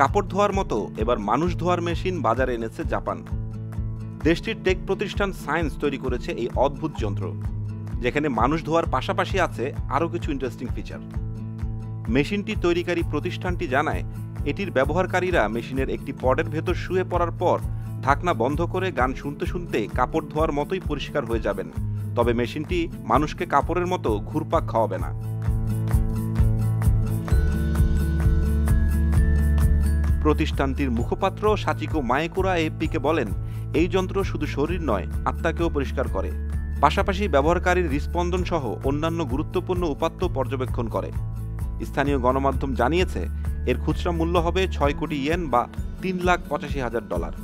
কাপড় ধোয়ার মতো এবার মানুষ ধোয়ার মেশিন বাজারে এনেছে জাপান। দেশটির টেক প্রতিষ্ঠান সায়েন্স তৈরি করেছে এই অদ্ভুত যন্ত্র, যেখানে মানুষ ধোয়ার পাশাপাশি আছে আরও কিছু ইন্টারেস্টিং ফিচার। মেশিনটি তৈরিকারী প্রতিষ্ঠানটি জানায়, এটির ব্যবহারকারীরা মেশিনের একটি পডের ভেতর শুয়ে পড়ার পর ঢাকনা বন্ধ করে গান শুনতে শুনতে কাপড় ধোয়ার মতোই পরিষ্কার হয়ে যাবেন। তবে মেশিনটি মানুষকে কাপড়ের মতো ঘুরপাক খাওয়াবে না। প্রতিষ্ঠানটির মুখপাত্র সাচিকো মায়েকুরা এএফপিকে বলেন, এই যন্ত্র শুধু শরীর নয়, আত্মাকেও পরিষ্কার করে। পাশাপাশি ব্যবহারকারীর হৃৎস্পন্দন সহ অন্যান্য গুরুত্বপূর্ণ উপাত্ত পর্যবেক্ষণ করে। স্থানীয় গণমাধ্যম জানিয়েছে, এর খুচরা মূল্য হবে 6 কোটি ইয়েন বা $3,85,000।